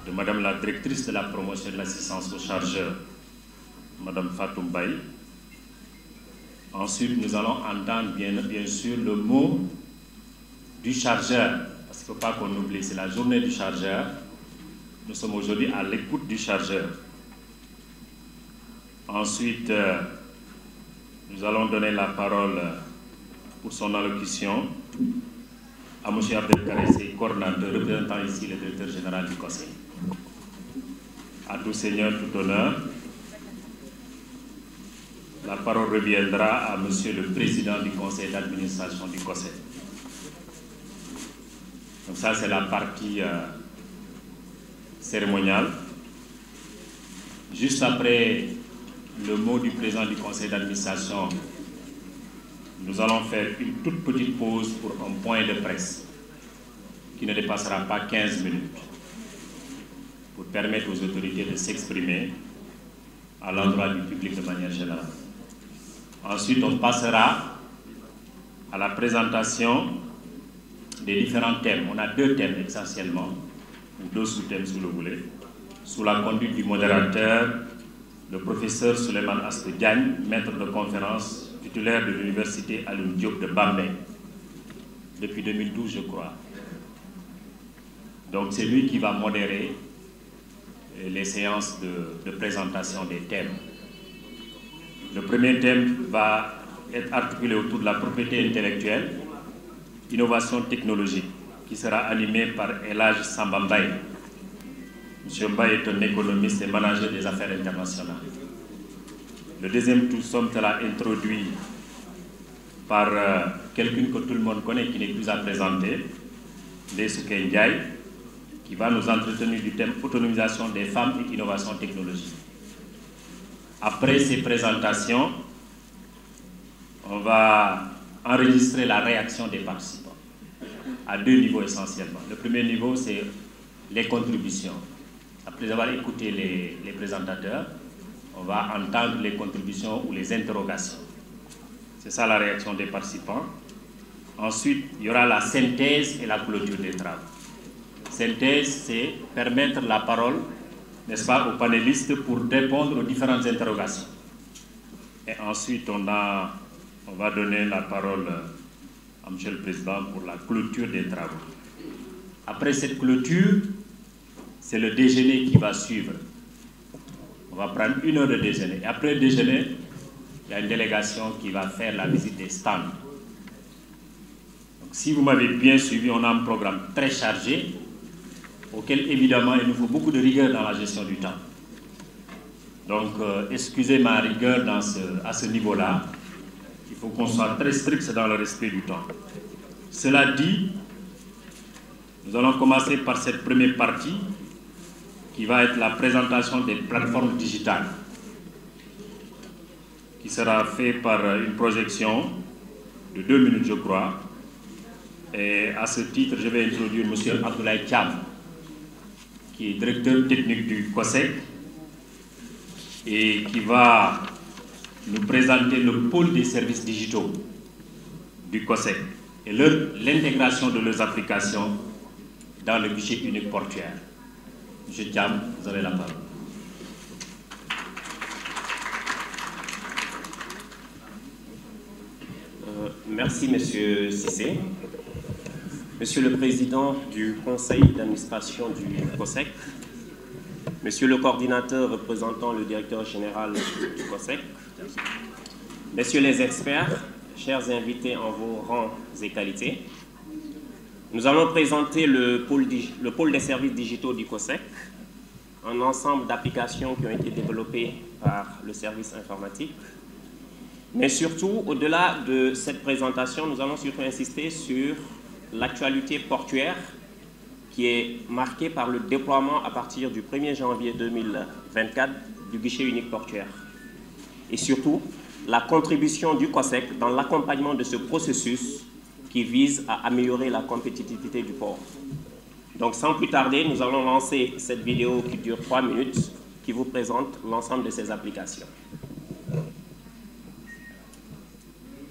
de Madame la directrice de la promotion de l'assistance aux chargeurs, Madame Fatou Mbaye. Ensuite, nous allons entendre bien sûr le mot du chargeur, parce qu'il ne faut pas qu'on oublie, c'est la journée du chargeur. Nous sommes aujourd'hui à l'écoute du chargeur. Ensuite, nous allons donner la parole pour son allocution à M. Abdelkader, coordinateur, représentant ici le directeur général du Conseil. À tout seigneur, tout honneur. La parole reviendra à M. le président du conseil d'administration du Conseil. Donc ça, c'est la partie cérémoniale. Juste après le mot du président du conseil d'administration, nous allons faire une toute petite pause pour un point de presse qui ne dépassera pas 15 minutes pour permettre aux autorités de s'exprimer à l'endroit du public de manière générale. Ensuite, on passera à la présentation des différents thèmes. On a deux thèmes essentiellement, ou deux sous-thèmes si vous le voulez, sous la conduite du modérateur, le professeur Souleymane Astou Diagne, maître de conférence, titulaire de l'université Alioune Diop de Bambey, depuis 2012 je crois. Donc c'est lui qui va modérer les séances de présentation des thèmes. Le premier thème va être articulé autour de la propriété intellectuelle, innovation technologique, qui sera animé par El Hadj Samba Mbaye. M. Mbaye est un économiste et manager des affaires internationales. Le deuxième tout-somme sera introduit par quelqu'un que tout le monde connaît, qui n'est plus à présenter, Ndesouké Ndiaye, qui va nous entretenir du thème autonomisation des femmes et innovation technologique. Après ces présentations, on va enregistrer la réaction des participants à deux niveaux essentiellement. Le premier niveau, c'est les contributions. Après avoir écouté les présentateurs, on va entendre les contributions ou les interrogations. C'est ça la réaction des participants. Ensuite, il y aura la synthèse et la clôture des travaux. Synthèse, c'est permettre la parole, n'est-ce pas, aux panélistes pour répondre aux différentes interrogations. Et ensuite, on va donner la parole à M. le Président pour la clôture des travaux. Après cette clôture, c'est le déjeuner qui va suivre. On va prendre 1 heure de déjeuner. Et après le déjeuner, il y a une délégation qui va faire la visite des stands. Donc, si vous m'avez bien suivi, on a un programme très chargé, auquel évidemment il nous faut beaucoup de rigueur dans la gestion du temps. Donc, excusez ma rigueur à ce niveau-là. Il faut qu'on soit très strict dans le respect du temps. Cela dit, nous allons commencer par cette première partie qui va être la présentation des plateformes digitales, qui sera faite par une projection de 2 minutes, je crois. Et à ce titre, je vais introduire M. Abdoulaye Thiam, qui est directeur technique du COSEC et qui va nous présenter le pôle des services digitaux du COSEC et l'intégration de leurs applications dans le guichet unique portuaire. M. Thiam, vous avez la parole. Merci, M. Cissé. Monsieur le Président du Conseil d'administration du COSEC, Monsieur le coordinateur représentant le directeur général du COSEC, Messieurs les experts, chers invités en vos rangs et qualités, nous allons présenter le pôle des services digitaux du COSEC, un ensemble d'applications qui ont été développées par le service informatique. Mais surtout, au-delà de cette présentation, nous allons surtout insister sur l'actualité portuaire qui est marquée par le déploiement à partir du 1er janvier 2024 du guichet unique portuaire. Et surtout, la contribution du COSEC dans l'accompagnement de ce processus qui vise à améliorer la compétitivité du port. Donc sans plus tarder, nous allons lancer cette vidéo qui dure 3 minutes, qui vous présente l'ensemble de ces applications.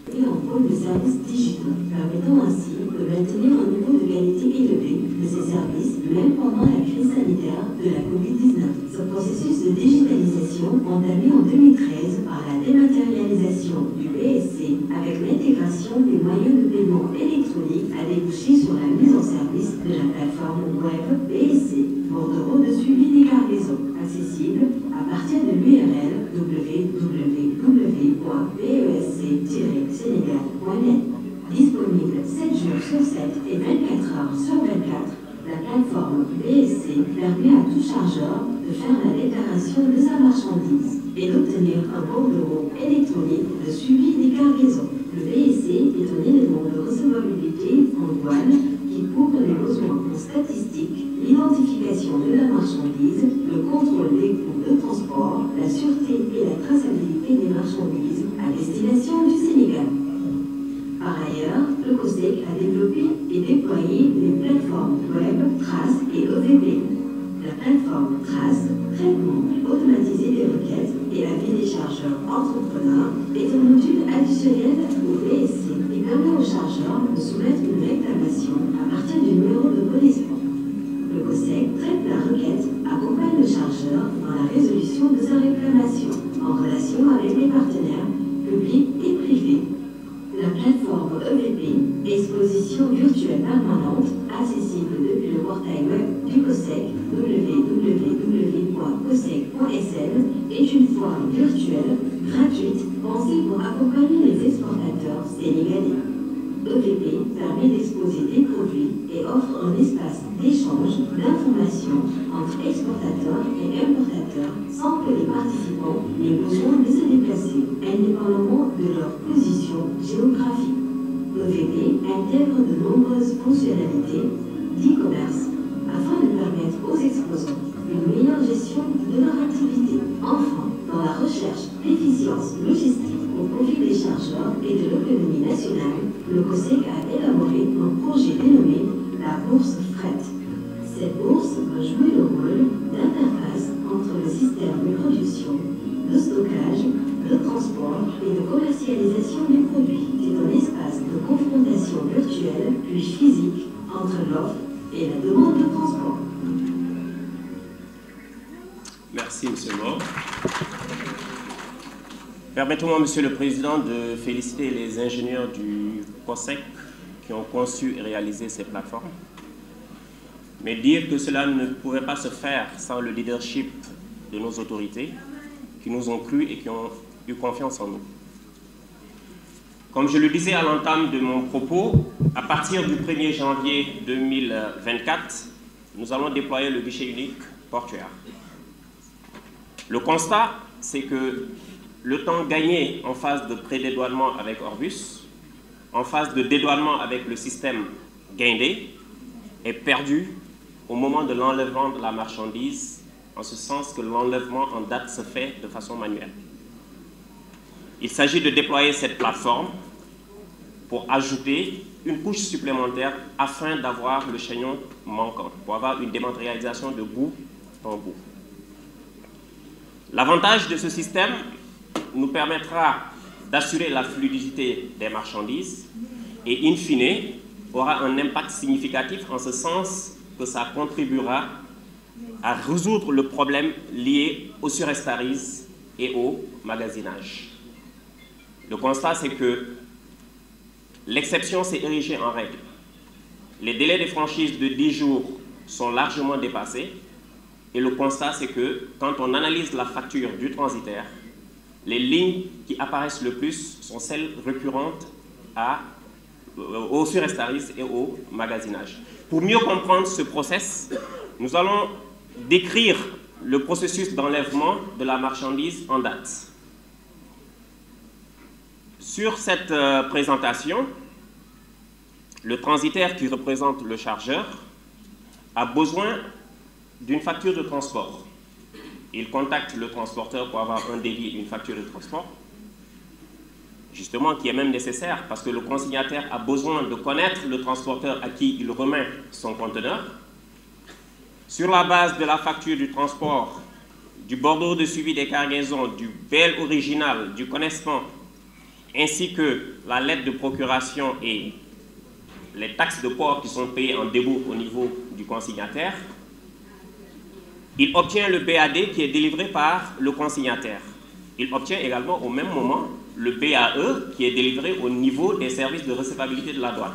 Et en pôle de services digitaux, permettant ainsi de maintenir un niveau de qualité élevé de ces services, même pendant la crise sanitaire de la Covid-19. Ce processus de digitalisation, entamé en 2013 par la dématérialisation du BSC avec l'intégration des moyens de paiement électronique, a débouché sur la mise en service de la plateforme web BSC, bordereau de suivi des cargaisons, accessible à partir de l'URL www.besc-sénégal.net. Disponible 7 jours sur 7 et 24 heures sur 24, la plateforme BSC permet à tout chargeur de faire la déclaration de sa marchandise et d'obtenir un bordereau électronique de suivi des cargaisons. Le BSC est un élément de recevabilité en douane qui couvre les besoins en statistiques, l'identification de la marchandise, le contrôle des coûts de transport, la sûreté et la traçabilité des marchandises à destination du Sénégal. Par ailleurs, le COSEC a développé et déployé les plateformes web, Trace et EVP. La plateforme Trace, traitement automatisé des requêtes et la vie des chargeurs entrepreneurs, est un module additionnel au BSC qui permet aux chargeurs de soumettre une réclamation à partir du numéro de connaissance. Le COSEC traite la requête, accompagne le chargeur dans la résolution de sa réclamation en relation avec les partenaires publics et privés. La plateforme EVP, exposition virtuelle permanente, accessible depuis le portail web du COSEC, www.cosec.sn, est une forme virtuelle, gratuite, pensée pour accompagner les exportateurs sénégalais. EVP permet d'exposer des produits et offre un espace d'échange d'informations entre exportateurs et importateurs sans que les participants aient besoin de se déplacer, indépendamment de leur position géographique. EVP intègre de nombreuses fonctionnalités d'e-commerce afin de permettre aux exposants une meilleure gestion de leur activité. Enfin, dans la recherche d'efficience logistique au profit des chargeurs et de l'économie nationale, le COSEC a élaboré un projet dénommé la bourse fret. Cette bourse va jouer le rôle d'interface entre le système de production, de stockage, de transport et de commercialisation des produits. C'est un espace de confrontation virtuelle puis physique entre l'offre et la demande de transport. Merci, M. Mort. Permettez-moi, Monsieur le Président, de féliciter les ingénieurs du COSEC qui ont conçu et réalisé ces plateformes, mais dire que cela ne pourrait pas se faire sans le leadership de nos autorités qui nous ont cru et qui ont eu confiance en nous. Comme je le disais à l'entame de mon propos, à partir du 1er janvier 2024, nous allons déployer le guichet unique portuaire. Le constat, c'est que le temps gagné en phase de pré-dédouanement avec Orbus, en phase de dédouanement avec le système Guindé, est perdu au moment de l'enlèvement de la marchandise, en ce sens que l'enlèvement en date se fait de façon manuelle. Il s'agit de déployer cette plateforme pour ajouter une couche supplémentaire afin d'avoir le chaînon manquant, pour avoir une dématérialisation de bout en bout. L'avantage de ce système nous permettra d'assurer la fluidité des marchandises et, in fine, aura un impact significatif en ce sens que ça contribuera à résoudre le problème lié au surestarise et au magasinage. Le constat, c'est que l'exception s'est érigée en règle. Les délais de franchise de 10 jours sont largement dépassés et le constat, c'est que quand on analyse la facture du transitaire, les lignes qui apparaissent le plus sont celles récurrentes au surestarise et au magasinage. Pour mieux comprendre ce process, nous allons décrire le processus d'enlèvement de la marchandise en date. Sur cette présentation, le transitaire qui représente le chargeur a besoin d'une facture de transport. Il contacte le transporteur pour avoir un devis, une facture de transport, justement qui est même nécessaire parce que le consignataire a besoin de connaître le transporteur à qui il remet son conteneur. Sur la base de la facture du transport, du bordereau de suivi des cargaisons, du BEL original, du connaissement, ainsi que la lettre de procuration et les taxes de port qui sont payées en début au niveau du consignataire, il obtient le BAD qui est délivré par le consignataire. Il obtient également au même moment le BAE qui est délivré au niveau des services de recevabilité de la douane.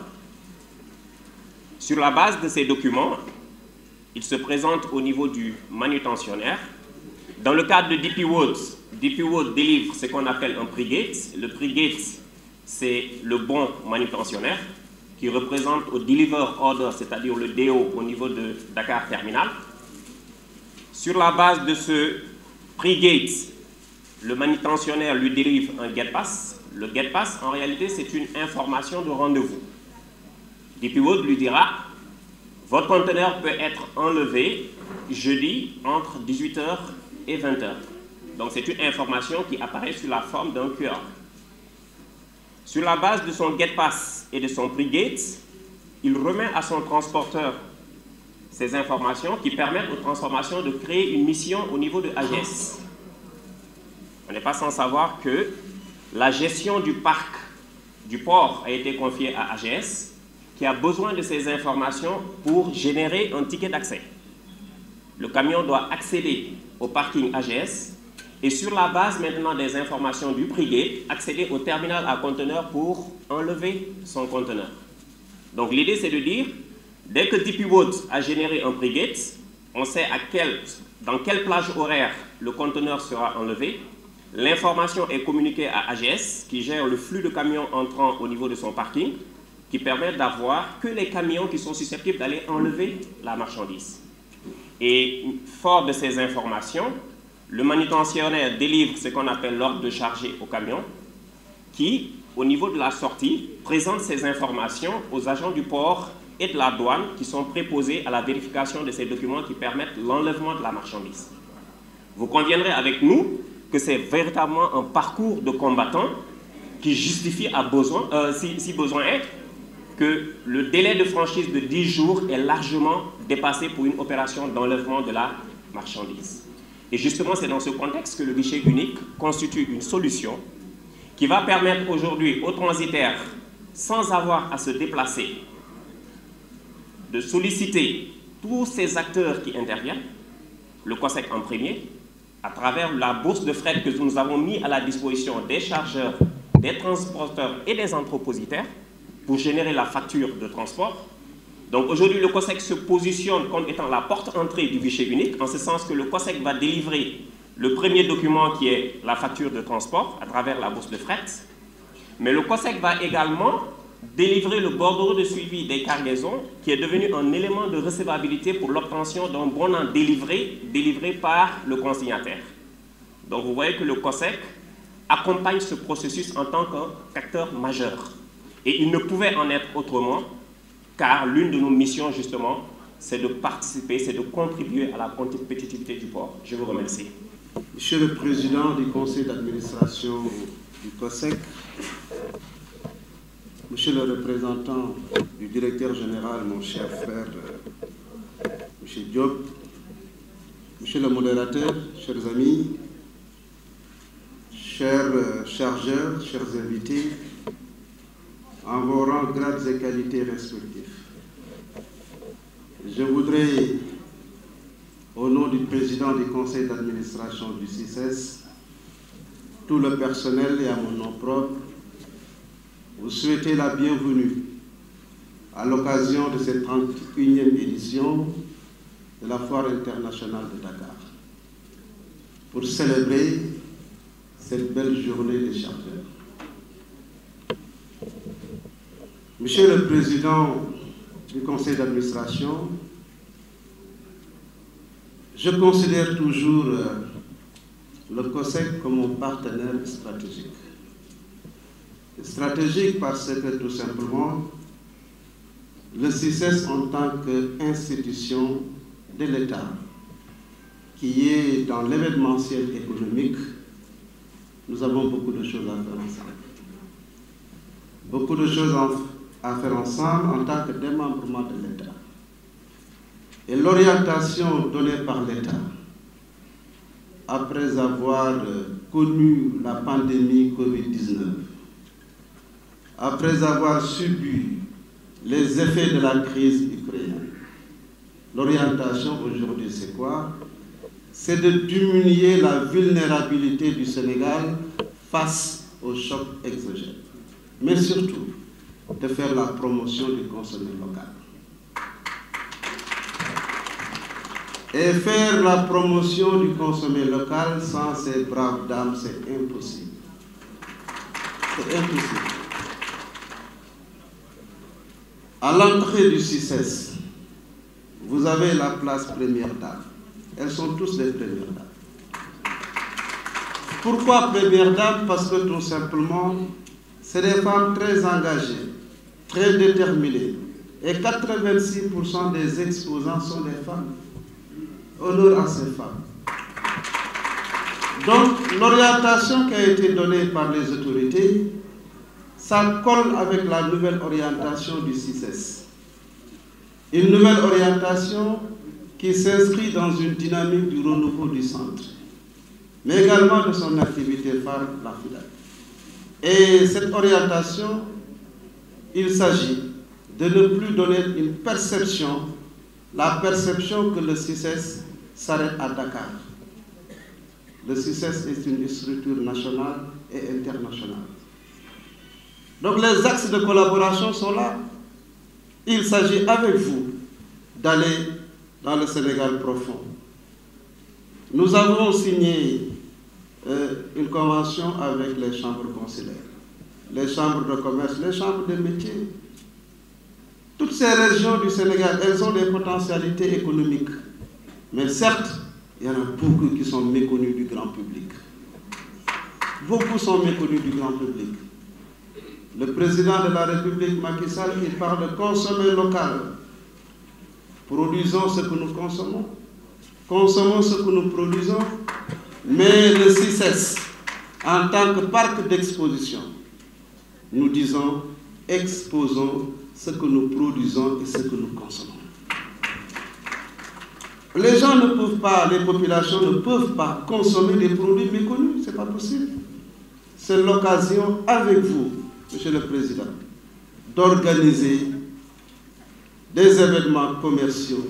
Sur la base de ces documents, il se présente au niveau du manutentionnaire. Dans le cadre de DP World délivre ce qu'on appelle un pre-gate. Le pre-gate, c'est le bon manutentionnaire qui représente au deliver order, c'est-à-dire le DO au niveau de Dakar Terminal. Sur la base de ce pre-gate, le manutentionnaire lui délivre un get pass. Le get pass, en réalité, c'est une information de rendez-vous. DP World lui dira: votre conteneur peut être enlevé jeudi entre 18 h et 20 h. Donc c'est une information qui apparaît sous la forme d'un QR. Sur la base de son get pass et de son pre-gate, il remet à son transporteur ces informations qui permettent aux transformations de créer une mission au niveau de AGS. On n'est pas sans savoir que la gestion du parc du port a été confiée à AGS, qui a besoin de ces informations pour générer un ticket d'accès. Le camion doit accéder au parking AGS et sur la base maintenant des informations du pre-gate, accéder au terminal à conteneur pour enlever son conteneur. Donc l'idée c'est de dire, dès que DP World a généré un pre-gate, on sait dans quelle plage horaire le conteneur sera enlevé. L'information est communiquée à AGS qui gère le flux de camions entrant au niveau de son parking, qui permet d'avoir que les camions qui sont susceptibles d'aller enlever la marchandise. Et fort de ces informations, le manutentionnaire délivre ce qu'on appelle l'ordre de charger au camion, qui, au niveau de la sortie, présente ces informations aux agents du port et de la douane qui sont préposés à la vérification de ces documents qui permettent l'enlèvement de la marchandise. Vous conviendrez avec nous que c'est véritablement un parcours de combattant qui justifie, si besoin est, que le délai de franchise de 10 jours est largement dépassé pour une opération d'enlèvement de la marchandise. Et justement, c'est dans ce contexte que le guichet unique constitue une solution qui va permettre aujourd'hui aux transitaires, sans avoir à se déplacer, de solliciter tous ces acteurs qui interviennent, le COSEC en premier, à travers la bourse de fret que nous avons mis à la disposition des chargeurs, des transporteurs et des entrepositaires pour générer la facture de transport. Donc aujourd'hui, le COSEC se positionne comme étant la porte-entrée du guichet unique, en ce sens que le COSEC va délivrer le premier document qui est la facture de transport à travers la bourse de fret. Mais le COSEC va également délivrer le bordereau de suivi des cargaisons qui est devenu un élément de recevabilité pour l'obtention d'un bon en délivré par le consignataire. Donc vous voyez que le COSEC accompagne ce processus en tant qu'acteur majeur. Et il ne pouvait en être autrement, car l'une de nos missions justement, c'est de participer, c'est de contribuer à la compétitivité du port. Je vous remercie. Monsieur le Président du Conseil d'administration du COSEC, Monsieur le représentant du directeur général, mon cher frère, Monsieur Diop, Monsieur le modérateur, chers amis, chers chargeurs, chers invités, en vos rangs, grades et qualités respectifs. Je voudrais, au nom du président du conseil d'administration du CICES, tout le personnel et à mon nom propre, vous souhaiter la bienvenue à l'occasion de cette 31e édition de la Foire internationale de Dakar, pour célébrer cette belle journée des chargeurs. Monsieur le Président du Conseil d'administration, je considère toujours le COSEC comme mon partenaire stratégique. Stratégique parce que tout simplement, le CICES en tant qu'institution de l'État, qui est dans l'événementiel économique, nous avons beaucoup de choses à faire ensemble. Beaucoup de choses à faire ensemble en tant que démembrement de l'État. Et l'orientation donnée par l'État, après avoir connu la pandémie Covid-19, après avoir subi les effets de la crise ukrainienne. L'orientation aujourd'hui, c'est quoi? C'est de diminuer la vulnérabilité du Sénégal face aux chocs exogènes, mais surtout de faire la promotion du consommé local. Et faire la promotion du consommé local sans ces braves dames, c'est impossible. C'est impossible. À l'entrée du CICES, vous avez la place première dame. Elles sont tous des premières dames. Pourquoi première dame? Parce que tout simplement, c'est des femmes très engagées, très déterminées. Et 86% des exposants sont des femmes. Honneur à ces femmes. Donc, l'orientation qui a été donnée par les autorités, ça colle avec la nouvelle orientation du CICES. Une nouvelle orientation qui s'inscrit dans une dynamique du renouveau du centre, mais également de son activité phare, la FIDAC. Et cette orientation, il s'agit de ne plus donner une perception, la perception que le CICES s'arrête à Dakar. Le CICES est une structure nationale et internationale. Donc les axes de collaboration sont là. Il s'agit avec vous d'aller dans le Sénégal profond. Nous avons signé une convention avec les chambres consulaires, les chambres de commerce, les chambres de métiers. Toutes ces régions du Sénégal, elles ont des potentialités économiques. Mais certes, il y en a beaucoup qui sont méconnus du grand public. Beaucoup sont méconnus du grand public. Le président de la République, Macky Sall, il parle de consommer local. Produisons ce que nous consommons. Consommons ce que nous produisons. Mais le CICES, en tant que parc d'exposition, nous disons, exposons ce que nous produisons et ce que nous consommons. Les gens ne peuvent pas, les populations ne peuvent pas consommer des produits méconnus, ce n'est pas possible. C'est l'occasion avec vous, Monsieur le Président, d'organiser des événements commerciaux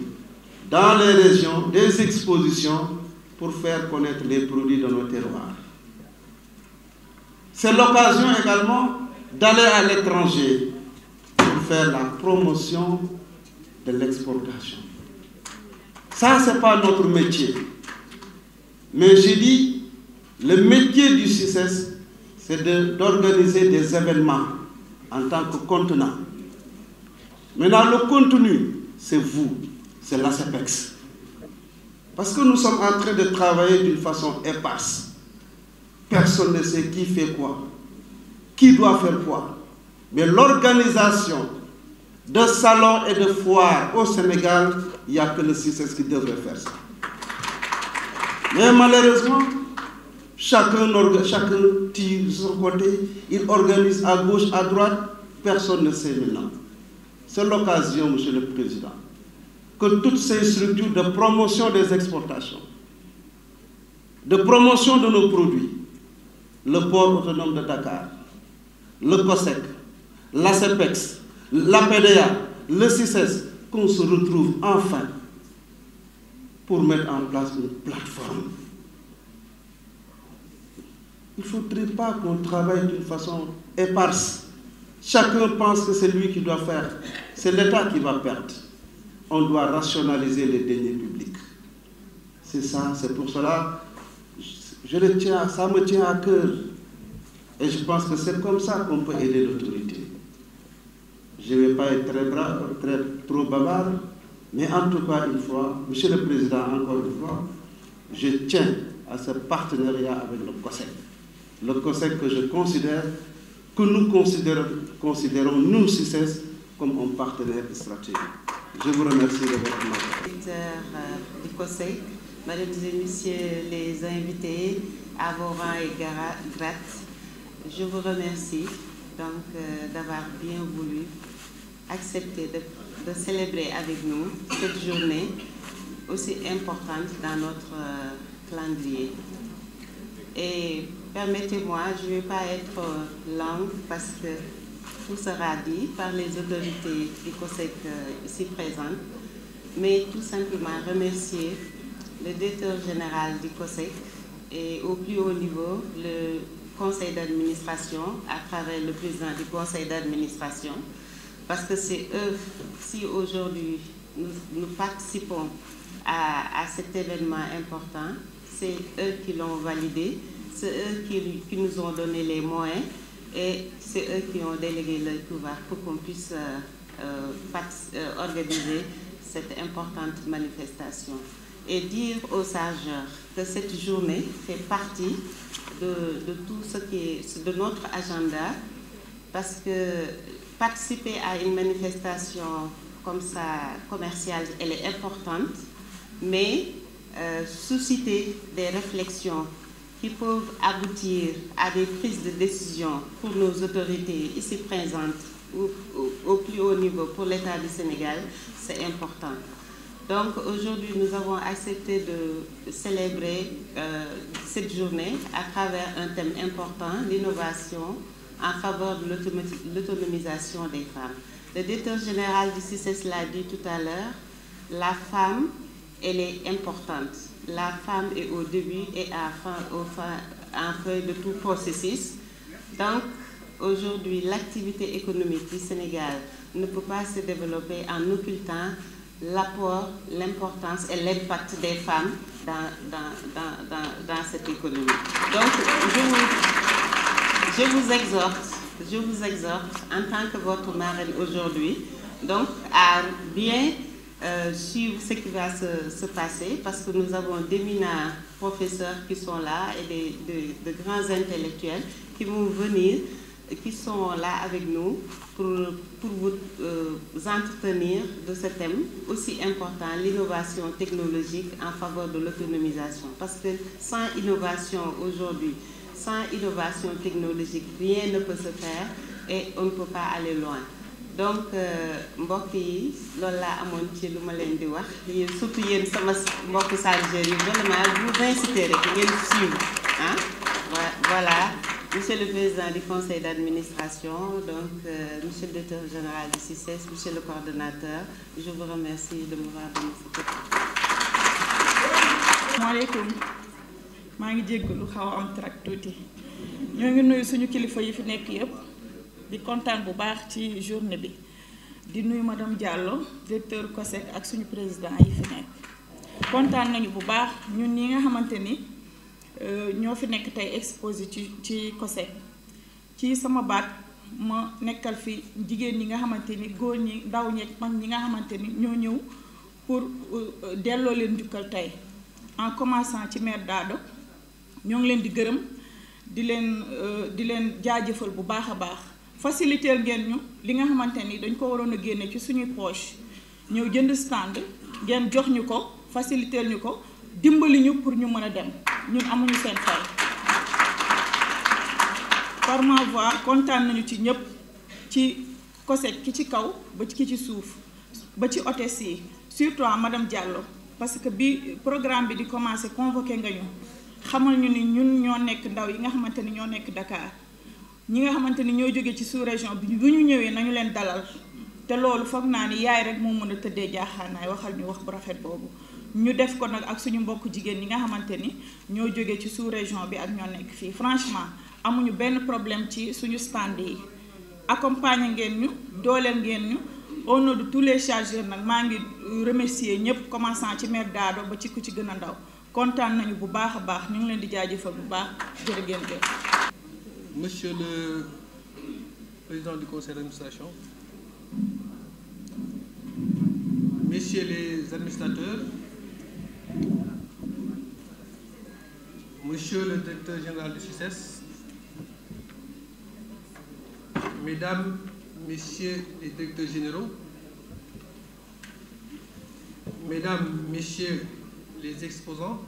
dans les régions, des expositions pour faire connaître les produits de nos terroirs. C'est l'occasion également d'aller à l'étranger pour faire la promotion de l'exportation. Ça, ce n'est pas notre métier. Mais j'ai dit, le métier du CICES, c'est d'organiser des événements en tant que contenant. Maintenant, le contenu, c'est vous, c'est l'ASEPEX. Parce que nous sommes en train de travailler d'une façon éparse. Personne ne sait qui fait quoi, qui doit faire quoi. Mais l'organisation de salons et de foires au Sénégal, il n'y a que le CICES qui devrait faire ça. Mais malheureusement, chacun tire de son côté, il organise à gauche, à droite, personne ne sait maintenant. C'est l'occasion, Monsieur le Président, que toutes ces structures de promotion des exportations, de promotion de nos produits, le port autonome de Dakar, le COSEC, l'ASEPEX, l'APDA, le CICES, qu'on se retrouve enfin pour mettre en place une plateforme. Il ne faudrait pas qu'on travaille d'une façon éparse. Chacun pense que c'est lui qui doit faire. C'est l'État qui va perdre. On doit rationaliser les deniers publics. C'est ça, c'est pour cela, ça me tient à cœur. Et je pense que c'est comme ça qu'on peut aider l'autorité. Je ne vais pas être trop bavard, mais en tout cas, une fois, Monsieur le Président, encore une fois, je tiens à ce partenariat avec le COSEC. Le COSEC que je considère, que nous considérons, nous, CICES, comme un partenaire stratégique. Je vous remercie de votre attention. Directeur du COSEC, Mesdames et Messieurs les invités, à vos rangs et grades, je vous remercie donc d'avoir bien voulu accepter de célébrer avec nous cette journée aussi importante dans notre calendrier. Et permettez-moi, je ne vais pas être longue parce que tout sera dit par les autorités du COSEC ici présentes, mais tout simplement remercier le directeur général du COSEC et au plus haut niveau le conseil d'administration à travers le président du conseil d'administration, parce que c'est eux, si aujourd'hui nous participons à cet événement important, c'est eux qui l'ont validé, c'est eux qui nous ont donné les moyens et c'est eux qui ont délégué le pouvoir pour qu'on puisse organiser cette importante manifestation. Et dire aux sageurs que cette journée fait partie de tout ce qui est de notre agenda, parce que participer à une manifestation comme ça commerciale, elle est importante, mais susciter des réflexions qui peuvent aboutir à des prises de décision pour nos autorités ici présentes ou au plus haut niveau pour l'État du Sénégal, c'est important. Donc aujourd'hui, nous avons accepté de célébrer cette journée à travers un thème important, l'innovation en faveur de l'autonomisation des femmes. Le directeur général du CICES l'a dit tout à l'heure, la femme, elle est importante. La femme est au début et en fin de tout processus. Donc aujourd'hui, l'activité économique du Sénégal ne peut pas se développer en occultant l'apport, l'importance et l'impact des femmes dans cette économie. Donc, je vous exhorte, en tant que votre marraine aujourd'hui, donc à bien suivre ce qui va se passer, parce que nous avons d'éminents professeurs qui sont là et de grands intellectuels qui vont venir, qui sont là avec nous pour vous entretenir de ce thème aussi important, l'innovation technologique en faveur de l'autonomisation. Parce que sans innovation aujourd'hui, sans innovation technologique, rien ne peut se faire et on ne peut pas aller loin. Donc mbokk yi loolu laa amoon ci lu ma leen di wax surtout yéen sama mbokk stagiaires yi vraiment vous inciter rek ngeen suivre ah voilà. Monsieur le Président du Conseil d'administration, donc Monsieur le Directeur général du CICES, Monsieur le coordonnateur, je vous remercie de m'avoir donné cette opportunité. Maaleykum, maa ngi jéggalu xaw a am trac tuuti. Ñoo ngi nuyu suñu kilifa yi fi nekk yépp di kontaan bu baax ci journée bi. Di nuyu Madame Diallo, directeur COSEC ak suñu président yi fi nekk. Kontaan nañu bu baax ñun ñi nga xamante ni ñoo fi nekk tey exposé ci COSEC ci sama baat ma nekkal fi jigéen ñi nga xamante ni góor ñi ndaw ñi mag ñi nga xamante ni ñoo ñëw pour delloo leen njukkal tey en commençant ci maire Dado ñoo ngi leen di gërëm di leen jaajëfal bu baax a baax faciliter ngeen ñu li nga xamante ni dañ ko waroon a génne ci suñuy poche ñëw jënd stand ngeen jox ñu ko faciliter ñu ko dimbali ñu pour ñu mën a dem ñun amuñu seen fay par ma voix kontaan nañu ci ñëpp ci COSEC ki ci kaw ba ki ci suuf ba ci hôtesse yi surtout à Madame Diallo parce que bi programme bi di commencer convoqué nga ñu xamal ñu ni ñun ñoo nekk ndaw yi nga xamante ni ñoo nekk Dakar ñi nga xamante ni ñoo jóge ci sous-région bi bu ñu ñëwee nañu leen dalal te loolu foog naa ni yaay rek moo mën a tëddee jaaxaanaay waxal ñu wax bu rafet boobu ñu def ko nag ak suñu mbokk jigéen ñi nga xamante ni ñoo jógee ci sous-région bi ak ñoo nekk fii franchement amuñu benn problème ci suñu stand yi accompagner ngeen ñu dooleel ngeen ñu au nom de tous les chargeurs nag maa ngi remercier ñëpp commençant ci maire Dado ba ci ku ci gën a ndaw kontaan nañu bu baax a baax ñu ngi leen di jaajëfal bu baax jërë ngeen jëf. Monsieur le Président du Conseil d'administration, Messieurs les administrateurs, Monsieur le Directeur général du CICES, Mesdames, Messieurs les Directeurs généraux, Mesdames, Messieurs les exposants,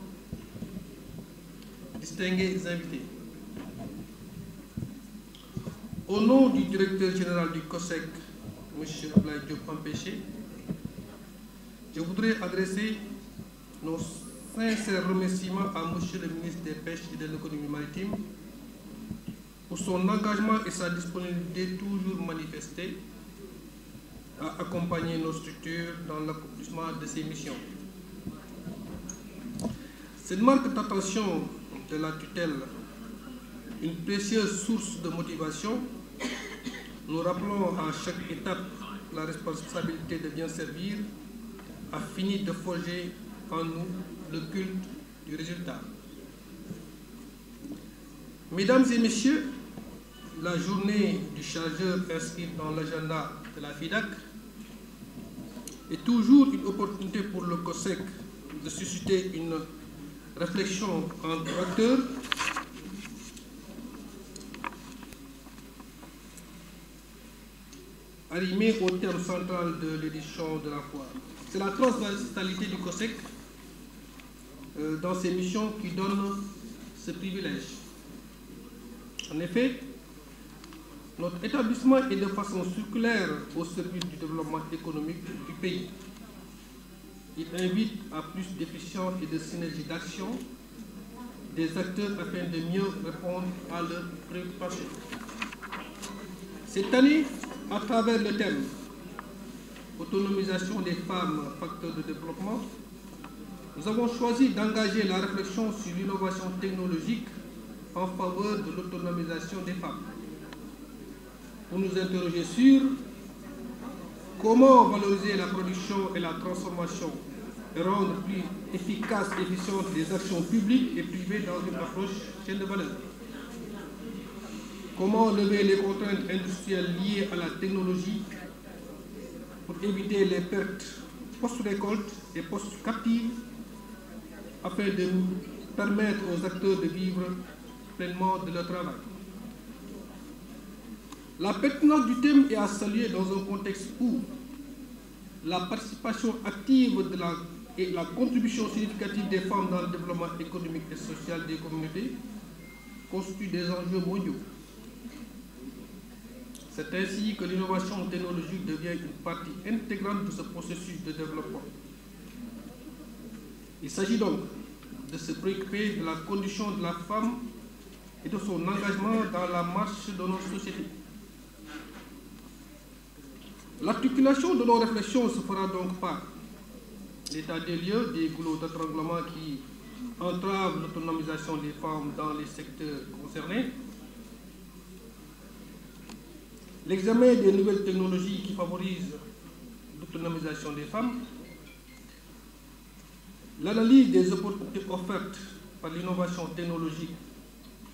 distingués invités. Au nom du Directeur général du COSEC, M. Abdoulaye Diop Empêché, je voudrais adresser nos sincères remerciements à M. le ministre des Pêches et de l'économie maritime pour son engagement et sa disponibilité toujours manifestée à accompagner nos structures dans l'accomplissement de ces missions. Cette marque d'attention de la tutelle, une précieuse source de motivation, nous rappelons à chaque étape la responsabilité de bien servir, a fini de forger en nous le culte du résultat. Mesdames et messieurs, la journée du chargeur inscrite dans l'agenda de la FIDAK est toujours une opportunité pour le COSEC de susciter une réflexion entre acteurs arrimée au terme central de l'édition de la foire. C'est la transversalité du COSEC dans ses missions qui donne ce privilège. En effet, notre établissement est de façon circulaire au service du développement économique du pays. Il invite à plus d'efficience et de synergie d'action des acteurs afin de mieux répondre à leurs préoccupations. Cette année, à travers le thème « Autonomisation des femmes, facteurs de développement », nous avons choisi d'engager la réflexion sur l'innovation technologique en faveur de l'autonomisation des femmes. Pour nous interroger sur comment valoriser la production et la transformation et rendre plus efficaces et efficientes les actions publiques et privées dans une approche chaîne de valeur. Comment lever les contraintes industrielles liées à la technologie pour éviter les pertes post-récolte et post-captive afin de permettre aux acteurs de vivre pleinement de leur travail. La pertinence du thème est à saluer dans un contexte où la participation active et la contribution significative des femmes dans le développement économique et social des communautés constituent des enjeux mondiaux. C'est ainsi que l'innovation technologique devient une partie intégrante de ce processus de développement. Il s'agit donc de se préoccuper de la condition de la femme et de son engagement dans la marche de notre société. L'articulation de nos réflexions se fera donc par l'état des lieux des goulots d'étranglement qui entravent l'autonomisation des femmes dans les secteurs concernés, l'examen des nouvelles technologies qui favorisent l'autonomisation des femmes, l'analyse des opportunités offertes par l'innovation technologique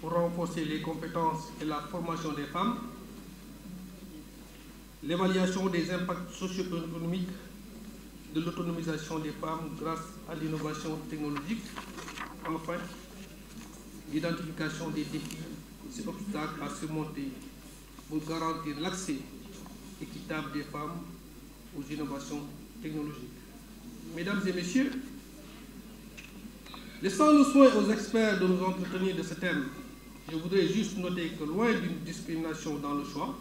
pour renforcer les compétences et la formation des femmes, l'évaluation des impacts socio-économiques de l'autonomisation des femmes grâce à l'innovation technologique, enfin, l'identification des défis et obstacles à surmonter pour garantir l'accès équitable des femmes aux innovations technologiques. Mesdames et messieurs, laissant le soin aux experts de nous entretenir de ce thème, je voudrais juste noter que loin d'une discrimination dans le choix,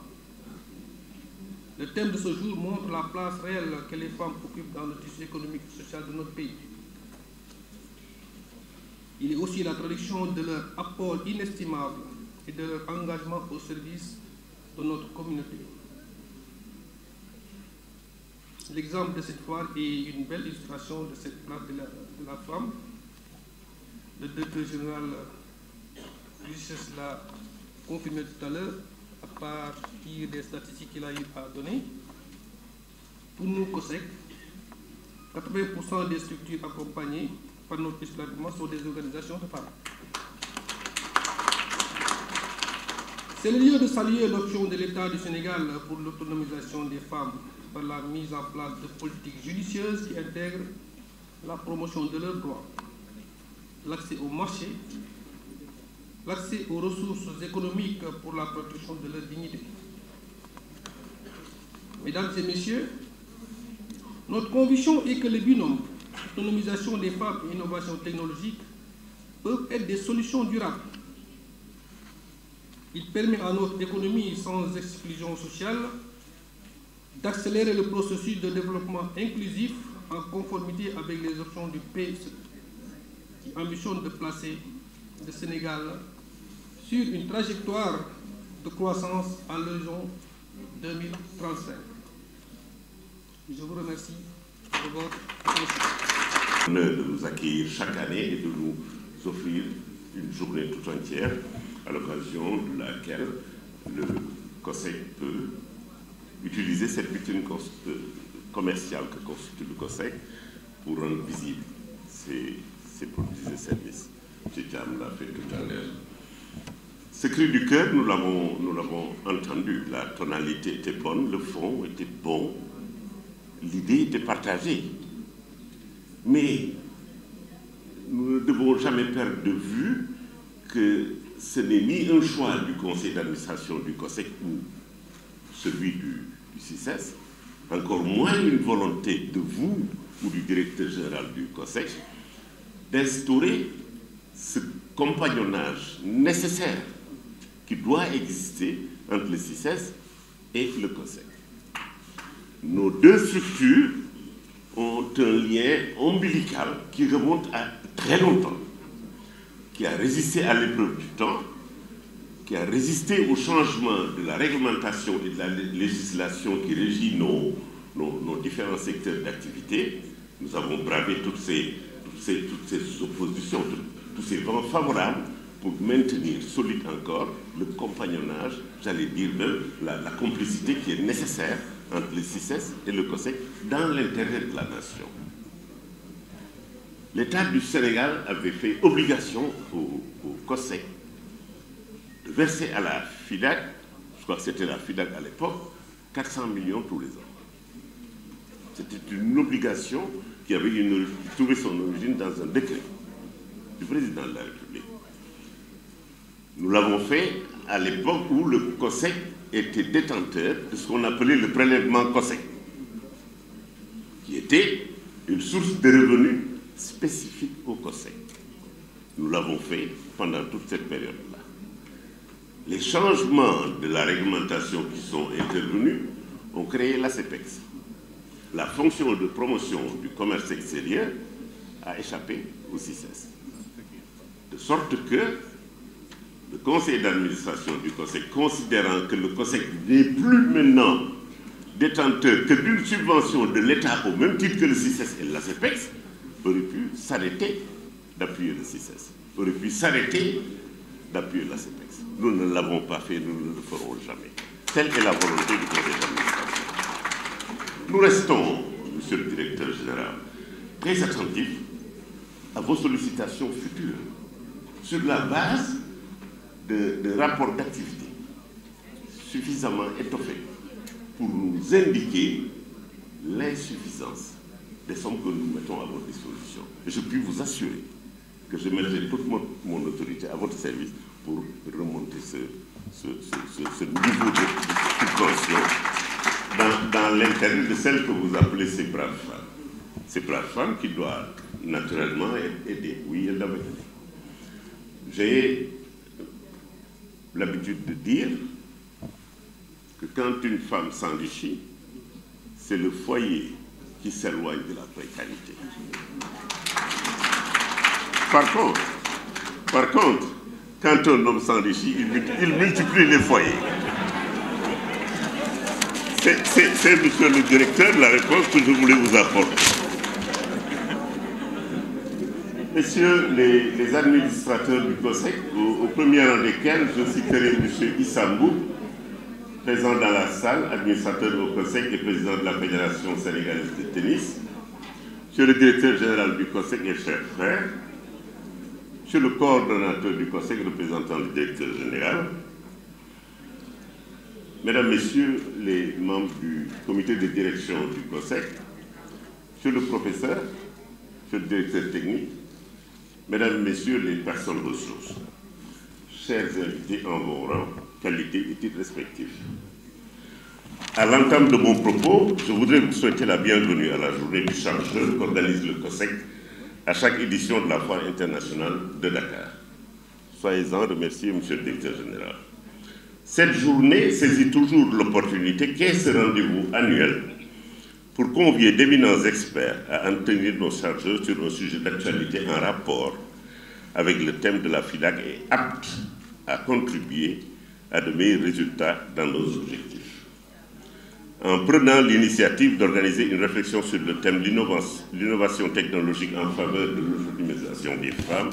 le thème de ce jour montre la place réelle que les femmes occupent dans le tissu économique et social de notre pays. Il est aussi la traduction de leur apport inestimable et de leur engagement au service de notre communauté. L'exemple de cette foire est une belle illustration de cette place de la femme. Le directeur général Richesse l'a confirmé tout à l'heure, à partir des statistiques qu'il a eu à donner. Pour nous, COSEC, 80% des structures accompagnées par notre établissement sont des organisations de femmes. C'est le lieu de saluer l'option de l'État du Sénégal pour l'autonomisation des femmes par la mise en place de politiques judicieuses qui intègrent la promotion de leurs droits, l'accès au marché, l'accès aux ressources économiques pour la protection de leur dignité. Mesdames et messieurs, notre conviction est que le binôme autonomisation des femmes et innovation technologique peuvent être des solutions durables. Il permet à notre économie sans exclusion sociale d'accélérer le processus de développement inclusif en conformité avec les options du PSE, qui ambitionne de placer le Sénégal sur une trajectoire de croissance à l'horizon 2035. Je vous remercie de votre attention. De nous accueillir chaque année et de nous offrir une journée tout entière à l'occasion de laquelle le COSEC peut utiliser cette vitrine commerciale que constitue le COSEC pour rendre visible ses produits et services. M. Thiam l'a fait tout à l'heure. Ce cri du cœur, nous l'avons entendu. La tonalité était bonne, le fond était bon, l'idée était partagée. Mais nous ne devons jamais perdre de vue que ce n'est ni un choix du conseil d'administration du COSEC ou celui du CICES, encore moins une volonté de vous ou du directeur général du COSEC d'instaurer ce compagnonnage nécessaire qui doit exister entre le CICES et le COSEC. Nos deux structures ont un lien ombilical qui remonte à très longtemps, qui a résisté à l'épreuve du temps, qui a résisté au changement de la réglementation et de la législation qui régit nos différents secteurs d'activité. Nous avons bravé toutes ces oppositions, tous ces vents favorables pour maintenir solide encore le compagnonnage, j'allais dire même la complicité qui est nécessaire entre le CICES et le COSEC dans l'intérêt de la nation. L'État du Sénégal avait fait obligation au COSEC de verser à la FIDAC, je crois que c'était la FIDAC à l'époque, 400 millions tous les ans. C'était une obligation qui avait trouvé son origine dans un décret du président de la République. Nous l'avons fait à l'époque où le COSEC était détenteur de ce qu'on appelait le prélèvement COSEC, qui était une source de revenus spécifique au COSEC. Nous l'avons fait pendant toute cette période-là. Les changements de la réglementation qui sont intervenus ont créé l'ACEPEX. La fonction de promotion du commerce extérieur a échappé au CICES. De sorte que le conseil d'administration du COSEC, considérant que le COSEC n'est plus maintenant détenteur que d'une subvention de l'État au même titre que le CICES et l'ACEPEX, aurait pu s'arrêter d'appuyer le CICES, aurait pu s'arrêter d'appuyer l'ACEPEX. Nous ne l'avons pas fait, nous ne le ferons jamais. Telle est la volonté du conseil d'administration. Nous restons, monsieur le directeur général, très attentifs à vos sollicitations futures sur la base de rapports d'activité suffisamment étoffés pour nous indiquer l'insuffisance des sommes que nous mettons à votre disposition. Et je puis vous assurer que je mettrai toute mon autorité à votre service pour remonter ce niveau de subvention dans l'intérêt de celles que vous appelez ces braves femmes. Ces braves femmes qui doivent naturellement être aidées. Oui, elles doivent être aidées. J'ai l'habitude de dire que quand une femme s'enrichit, c'est le foyer qui s'éloigne de la précarité. Par contre, quand un homme s'enrichit, il multiplie les foyers. C'est, monsieur le directeur, la réponse que je voulais vous apporter. Messieurs les administrateurs du COSEC, au premier rang desquels je citerai M. Issambou, présent dans la salle, administrateur au COSEC et président de la Fédération sénégalaise de tennis, M. le directeur général du COSEC et chers frères, M. le coordonnateur du COSEC, représentant le directeur général, Mesdames, Messieurs les membres du comité de direction du COSEC, M. le professeur, M. le directeur technique, Mesdames, Messieurs les personnes ressources, chers invités en vos rangs, qualités et titres respectifs. À l'entame de mon propos, je voudrais vous souhaiter la bienvenue à la journée du chargeur qu'organise le COSEC à chaque édition de la Foire internationale de Dakar. Soyez-en remerciés, Monsieur le directeur général. Cette journée saisit toujours l'opportunité qu'est ce rendez-vous annuel pour convier d'éminents experts à entretenir nos chargeurs sur un sujet d'actualité en rapport avec le thème de la FIDAC et apte à contribuer à de meilleurs résultats dans nos objectifs. En prenant l'initiative d'organiser une réflexion sur le thème de l'innovation technologique en faveur de l'autonomisation des femmes,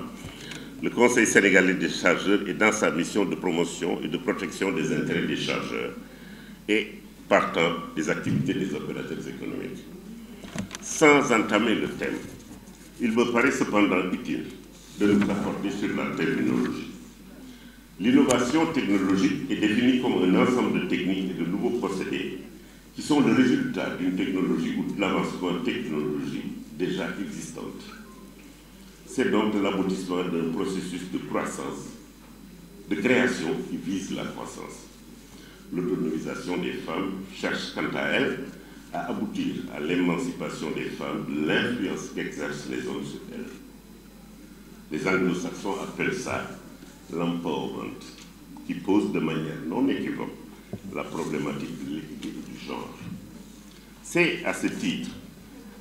le Conseil sénégalais des chargeurs est dans sa mission de promotion et de protection des intérêts des chargeurs et, partant, des activités des opérateurs économiques. Sans entamer le thème, il me paraît cependant utile de nous apporter sur la terminologie. L'innovation technologique est définie comme un ensemble de techniques et de nouveaux procédés qui sont le résultat d'une technologie ou de l'avancement technologique déjà existante. C'est donc l'aboutissement d'un processus de croissance, de création qui vise la croissance. L'autonomisation des femmes cherche quant à elle à aboutir à l'émancipation des femmes de l'influence qu'exercent les hommes sur elles. Les anglo-saxons appellent ça l'empowerment, qui pose de manière non équivoque la problématique de l'équilibre du genre. C'est à ce titre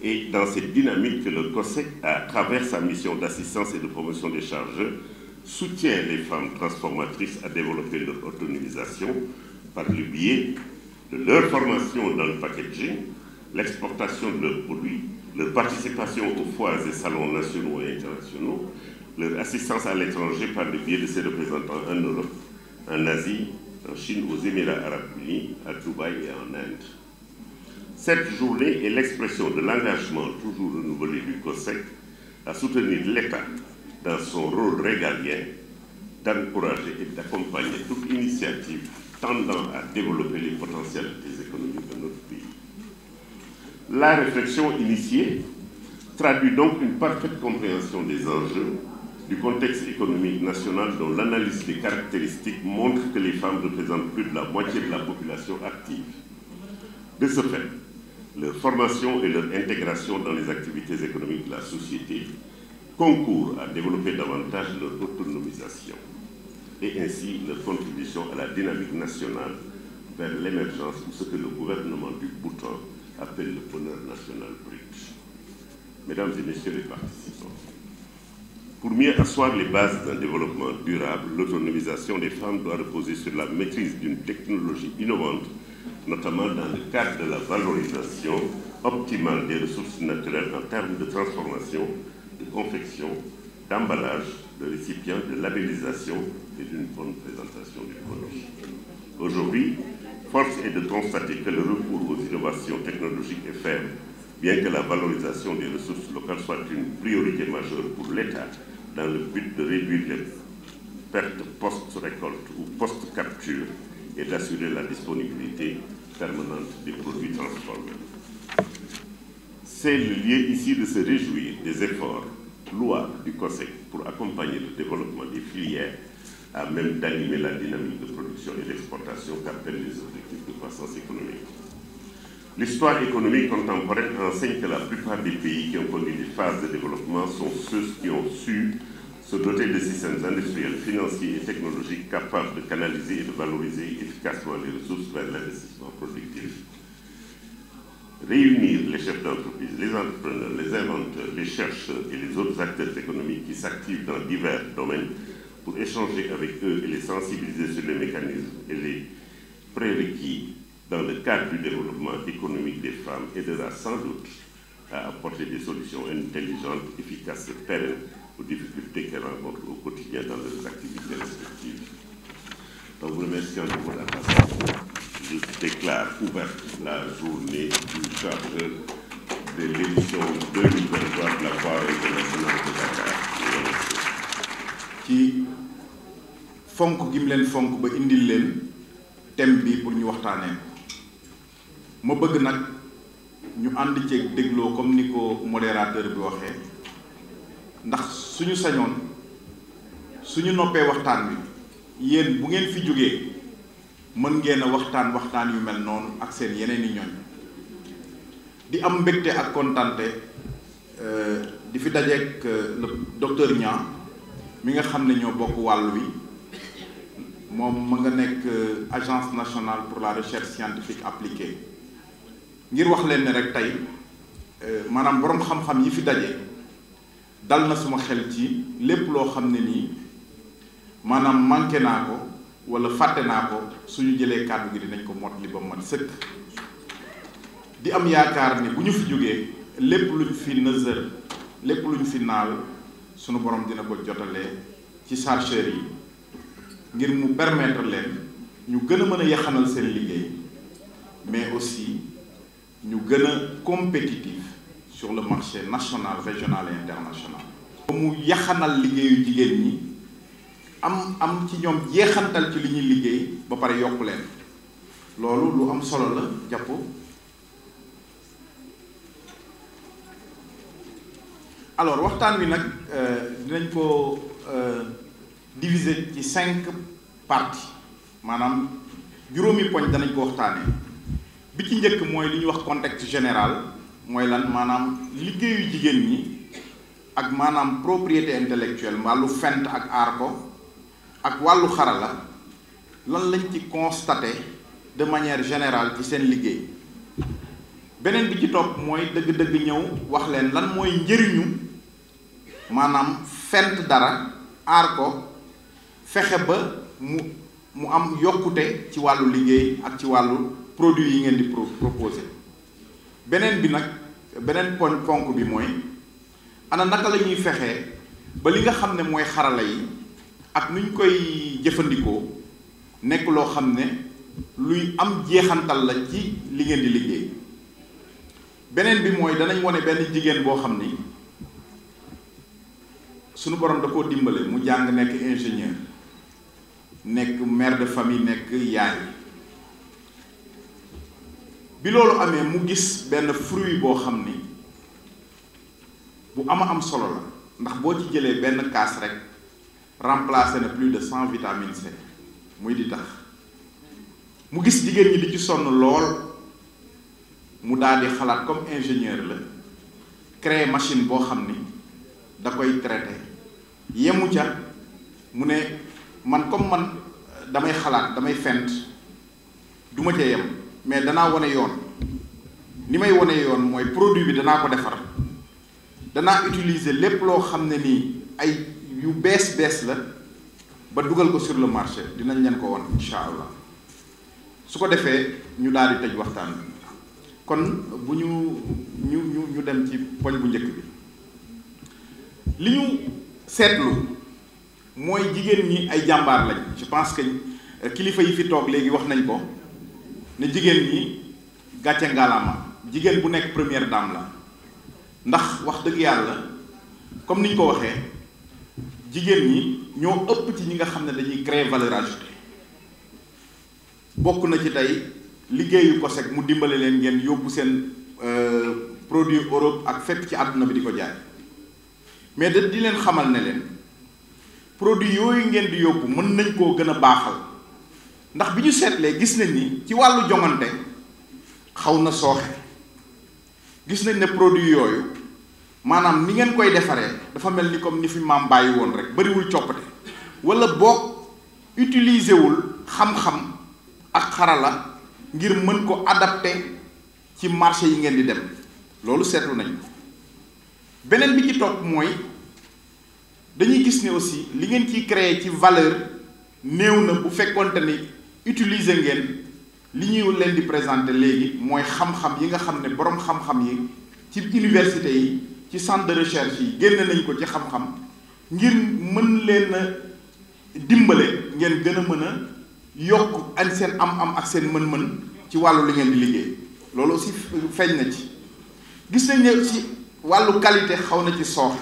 et dans cette dynamique que le COSEC, à travers sa mission d'assistance et de promotion des chargeurs, soutient les femmes transformatrices à développer leur autonomisation par le biais de leur formation dans le packaging, l'exportation de leurs produits, leur participation aux foires et salons nationaux et internationaux, leur assistance à l'étranger par le biais de ses représentants en Europe, en Asie, en Chine, aux Émirats arabes unis, à Dubaï et en Inde. Cette journée est l'expression de l'engagement toujours renouvelé du COSEC à soutenir l'État dans son rôle régalien d'encourager et d'accompagner toute initiative tendant à développer les potentialités économiques de notre pays. La réflexion initiée traduit donc une parfaite compréhension des enjeux du contexte économique national dont l'analyse des caractéristiques montre que les femmes représentent plus de la moitié de la population active. De ce fait, leur formation et leur intégration dans les activités économiques de la société concourent à développer davantage leur autonomisation et ainsi leur contribution à la dynamique nationale vers l'émergence de ce que le gouvernement du Bhoutan appelle le bonheur national brut. Mesdames et messieurs les participants, pour mieux asseoir les bases d'un développement durable, l'autonomisation des femmes doit reposer sur la maîtrise d'une technologie innovante, notamment dans le cadre de la valorisation optimale des ressources naturelles en termes de transformation, de confection, d'emballage, de récipient, de labellisation et d'une bonne présentation du produit. Aujourd'hui, force est de constater que le recours aux innovations technologiques est faible, bien que la valorisation des ressources locales soit une priorité majeure pour l'État dans le but de réduire les pertes post-récolte ou post-capture et d'assurer la disponibilité permanente des produits transformés. C'est le lieu ici de se réjouir des efforts louables du COSEC pour accompagner le développement des filières à même d'animer la dynamique de production et d'exportation qu'appellent les objectifs de croissance économique. L'histoire économique contemporaine enseigne que la plupart des pays qui ont connu des phases de développement sont ceux qui ont su se doter de systèmes industriels, financiers et technologiques capables de canaliser et de valoriser efficacement les ressources vers l'investissement productif. Réunir les chefs d'entreprise, les entrepreneurs, les inventeurs, les chercheurs et les autres acteurs économiques qui s'activent dans divers domaines pour échanger avec eux et les sensibiliser sur les mécanismes et les prérequis dans le cadre du développement économique des femmes aidera sans doute à apporter des solutions intelligentes, efficaces et pérennes aux difficultés qu'elles rencontrent au quotidien dans leurs activités respectives. En vous remerciant de votre attention, je déclare ouverte la journée du chargeur de l'édition 2023 de la Foire internationale de Dakar. ci fonk gi mu leen fonk ba indil leen thème bi pour ñu waxtaanee ma bëgg nag ñu ànd ceeg dégloo comme ni ko modérateur bi waxee ndax suñu sañoon suñu noppee waxtaan bi yéen bu ngeen fi jógee mën ngeen a waxtaan yu mel noonu ak seen yeneen i ñooñ di am mbégte ak kontante di fi dajeek le docteur Niang mi nga xam ne ñoo bokk wàll wi moom ma nga nekk agence nationale pour la recherche scientifique appliquée ngir wax leen ne rek tey maanaam boroom xam-xam yi fi daje dal na suma xel ci lépp loo xam ne nii maanaam manqué naa ko wala fàtte naa ko suñu jëlee kàddu gi dinañ ko mottali ba mat sëkk di am yaakaar ni bu ñu fi jógee lépp luñ fi nësër lépp luñ fi naal sunu borom dina ko jotalee ci chercheurs yi ngir mu permettre leen ñu gën a mën a yaxanal seen liggéey mais aussi ñu gën a compétitif sur le marché national régional et international. mu yaxanal liggéeyu jigéen ñi am ci ñoom jeexantal ci li ñuy liggéey ba pare yokk leen loolu lu am solo la jàpp. alors waxtaan wi nag dinañ ko diviser ci 5 parties maanaam juróomi poñ danañ ko waxtaanee bi ci njëkk mooy li ñuy wax contexte général mooy lan maanaam liggéeyu jigéen ñi ak maanaam propriété intellectuelle wàllu fent ak aar ko ak wàllu xarala lan lañ ci constaté de manière générale ci seen liggéey beneen bi ci topp mooy dëgg-dëgg ñëw wax leen lan mooy njëriñu maanaam fent dara aar ko fexe ba mu am yokkute ci wàllu liggéey ak ci wàllu produit yi ngeen di proposé beneen bi nag beneen ponk bi mooy ana naka la ñuy fexee ba li nga xam ne mooy xarala yi ak nu ñu koy jëfandikoo nekk loo xam ne luy am jeexantal la ci li ngeen di liggéey beneen bi mooy danañ wane benn jigéen boo xam ni sunu borom da koo dimbale mu jàng nekk ingénieur nekk mère de famille nekk yaay bi loolu amee mu gis benn fruit boo xam ni bu am solo la ndax boo ci jëlee benn kaas rek remplacé na plus de 100 vitamine C muy di tax mu gis jigéen ñi di ci sonn lool mu daal di xalaat comme ingénieur la créer machine boo xam ni da koy traité yemu ca mu ne man comme man damay xalaat damay fent du ma ca yem mais danaa wane yoon ni may wane yoon mooy produit bi danaa ko defar danaa utiliser lépp loo xam ne nii ay yu bees la ba dugal ko sur le marché dinañ leen ko won incha allah su ko defee ñu daal di tëj waxtaan bi kon bu ñu dem ci poñ bu njëkk bi li ñu seetlu mooy jigéen ñi ay jàmbaar lañ je pense que kilifa yi fi toog léegi wax nañ ko ne jigéen ñi gàcce ngalaama jigéen bu nekk première dame la ndax wax dëgg yàlla comme ni ñu ko waxee jigéen ñi ñoo ëpp ci ñi nga xam ne dañuy créer valeur ajoutée bokk na ci tey liggéeyu COSEC mu dimbale leen ngeen yóbbu seen produit Europe ak fépp ci àdduna bi di ko jaay mais da di leen xamal ne leen produit yooyu ngeen di yóbbu mën nañ koo gën a baaxal ndax bi ñu seetlee gis nañ ni ci wàllu joŋante xaw na sooxe gis nañ ne produit yooyu maanaam ni ngeen koy defaree dafa mel ni comme ni fi maam bàyyi woon rek bariwul coppite wala boog utiliser wul xam-xam ak xarala ngir mën ko adapté ci marché yi ngeen di dem loolu seetlu nañ beneen bi ci topp mooy dañuy gis ne aussi li ngeen ciy créer ci valeur néew na bu fekkonte ni utiliser ngeen li ñuy leen di présenter léegi mooy xam-xam yi nga xam ne boroom xam-xam yi ci université yi ci centre de recherche yi génne nañ ko ci xam-xam ngir mën leen a dimbale ngeen gën a mën a yokk ak seen am-am ak seen mën-mën ci wàllu li ngeen di liggéey loolu aussi feeñ na ci gis nañ ne aussi wàllu qualité xaw na ci sooxe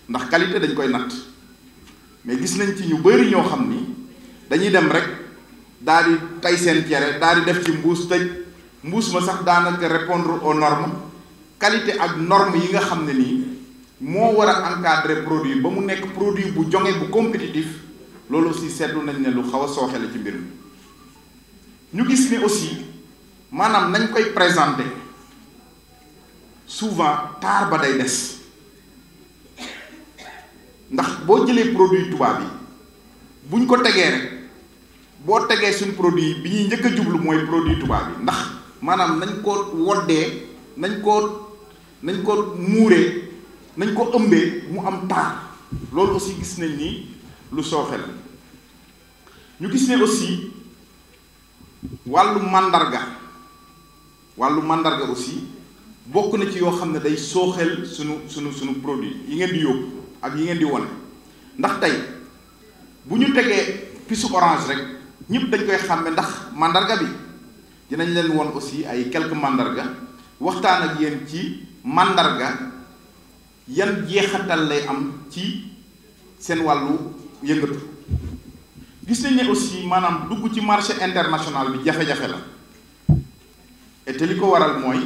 ndax qualité dañ koy natt mais gis nañ ci ñu bari ñoo xam ni dañuy dem rek daal di tay seen cere daal di def ci mbuus tëj mbuus ma sax daanaka répondre aux normes qualité ak norme yi nga xam ne nii moo war a encadrer produit ba mu nekk produit bu jonge bu compétitif loolu aussi seetlu nañ ne lu xaw a sooxe la ci mbir mi ñu gis ne aussi maanaam nañ koy présenter souvent taar ba day des ndax boo jëlee produit tubaab yi buñ ko tegee rek boo tegee suñ produit bi ñuy njëkk a jublu mooy produit tubaab yi ndax maanaam nañ ko woddee nañ ko muuree nañ ko ëmbee mu am taar loolu aussi gis nañ ni lu sooxe la ñu gis ne aussi wàllu mandarga aussi bokk na ci yoo xam ne day sooxeel sunu produit yi ngeen di yóbbu ak yi ngeen di wone ndax tey bu ñu tegee pisu orange rek ñëpp dañ koy xàmme ndax mandarga bi dinañ leen won aussi ay quelques mandarga waxtaan ak yéen ci mandarga yan jeexatal lay am ci seen wàllu yëngatu. gis nañ ne aussi maanaam dugg ci marché international bi jafe-jafe la et te li ko waral mooy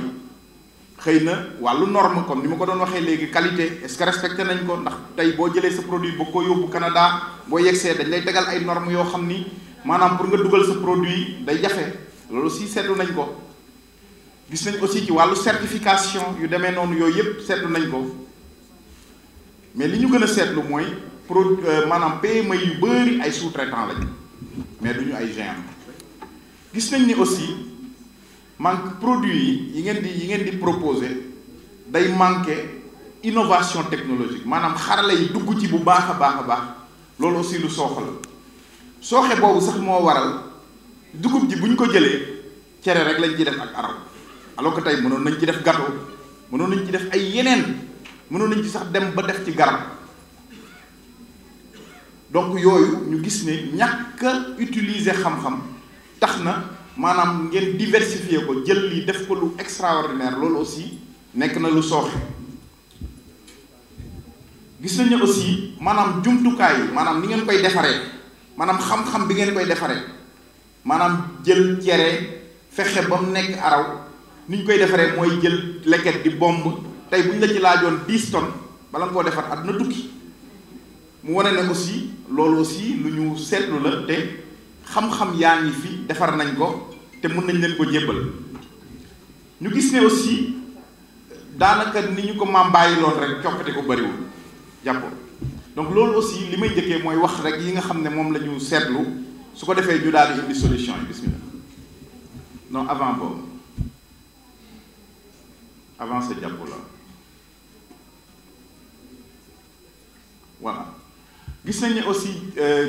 xëy na wàllu norme comme ni ma ko doon waxee léegi qualité est-ce que respecté nañ ko ndax tey boo jëlee sa produit boo ko yóbbu Canada boo yegsee dañ lay tegal ay normes yoo xam ni maanaam pour nga dugal sa produit day jafe loolu aussi seetlu nañ ko. gis nañ aussi ci wàllu certification yu demee noonu yooyu yëpp seetlu nañ ko mais li ñu gën a seetlu mooy maanaam PME yu bëri ay sous-traitants lañ mais duñu ay géants. gis nañ ni aussi manque produit yi ngeen di proposer day manqué innovation technologique maanaam xarala yi dugg ci bu baax a baax loolu aussi lu sooxe la sooxe boobu sax moo waral dugub ji bu ñu ko jëlee cere rek lañ ci def ak araw alors que tey mënoon nañ ci def gâteau mënoon nañ ci def ay yeneen mënoon nañ ci sax dem ba def ci garab donc yooyu ñu gis ne ñàkk a utiliser xam-xam tax na maanaam ngeen diversifier ko jël lii def ko lu extraordinaire loolu aussi nekk na lu sooxe. gis nañ ne aussi maanaam jumtukaay yi maanaam ni ngeen koy defaree maanaam xam-xam bi ngeen koy defaree maanaam jël cere fexe ba mu nekk araw ni ñu koy defaree mooy jël leket di bomb tey bu ñu la ci laajoon 10 tonnes bala nga koo defar àdduna tukki mu wane ne aussi loolu aussi lu ñu seetlu la te xam-xam yaa ngi fi defar nañ ko te mën nañ leen ko jébbal. ñu gis ne aussi daanaka ni ñu ko maam bàyyi loon rek coppite ko bariwul jàppoo donc loolu aussi li may njëkkee mooy wax rek yi nga xam ne moom la ñu seetlu su ko defee ñu daal di indi solution yi bismillah non avant boobu avant sa jàpp la voilà gis nañ ne aussi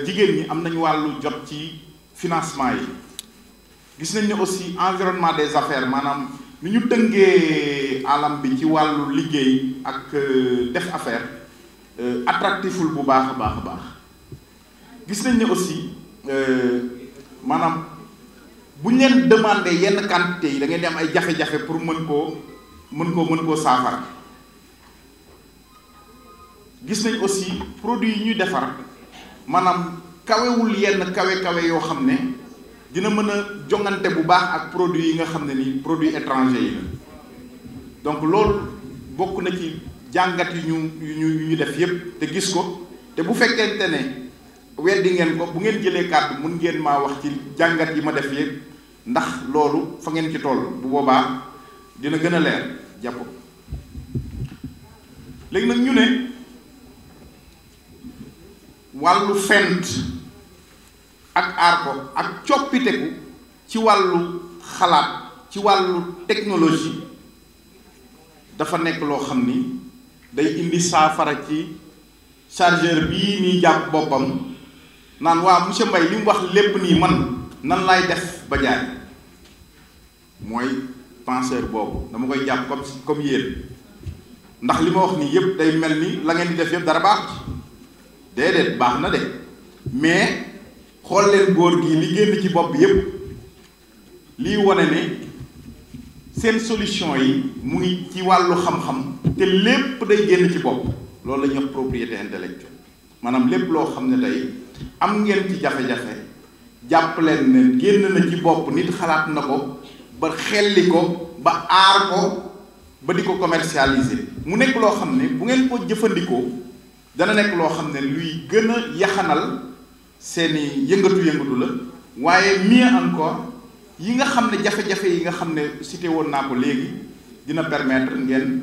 jigéen ñi am nañu wàllu jot ci financement yi gis nañ ne aussi environnement des affaires maanaam ni ñu tëngee alam bi ci wàllu liggéey ak def affaire attractiful bu baax a baax gis nañ ne aussi maanaam bu ñu leen demandé yenn quantité yi da ngeen di am ay jafe-jafe pour mën koo saafara gis nañ aussi produit yi ñuy defar maanaam kawewul yenn kawe yoo xam ne dina mën a jongante bu baax ak produit yi nga xam ne ni produit étranger yi la donc loolu bokk na ci jàngat yu ñu def yépp te gis ko te bu fekkente ne weddi ngeen ko bu ngeen jëlee kàddu mun ngeen maa wax ci jàngat yi ma def yépp ndax loolu fa ngeen ci toll bu boobaa dina gën a leer jàpp ko léegi nag ñu ne wàllu fent ak aar ko ak coppiteku ci wàllu xalaat ci wàllu technologie dafa nekk loo xam ni day indi saafara ci chargeur bii nii jàpp boppam naan waa monsieur Mbaye li mu wax lépp nii man nan laay def ba jaay mooy penseur boobu dama koy jàpp comme yéen ndax li ma wax nii yépp day mel ni la ngeen di def yépp dara baax déedéet baax na de mais xool leen góor gi li génn ci bopp bi yépp lii wane ne seen solution yi mu ngi ci wàllu xam-xam te lépp day génn ci bopp loolu la ñuy wax propriété intellectuelle maanaam lépp loo xam ne tey am ngeen ci jafe-jafe jàpp leen ne génn na ci bopp nit xalaat na ko ba xelli ko ba aar ko ba di ko commercialiser mu nekk loo xam ne bu ngeen ko jëfandikoo dana nekk loo xam ne luy gën a yaxanal seeni yëngatu la waaye mieux encore yi nga xam ne jafe-jafe yi nga xam ne cité woon naa ko léegi dina permettre ngeen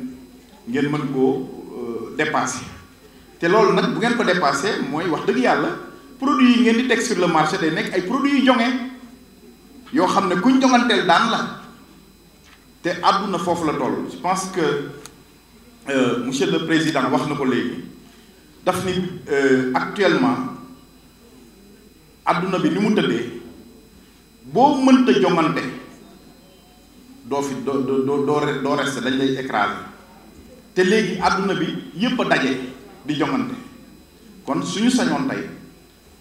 mën koo dépasser te loolu nag bu ngeen ko dépasser mooy wax dëgg yàlla produits yi ngeen di teg sur le marché day nekk ay produits yu jonge yoo xam ne kuñ jonganteel daan la te àdduna foofu la toll. Je pense que monsieur le président wax na ko léegi daf ni actuellement àdduna bi ni mu tëddee boo mënta jongante doo fi doo reste dañ lay écraser te léegi àdduna bi yépp a daje di jongante kon suñu sañoon tey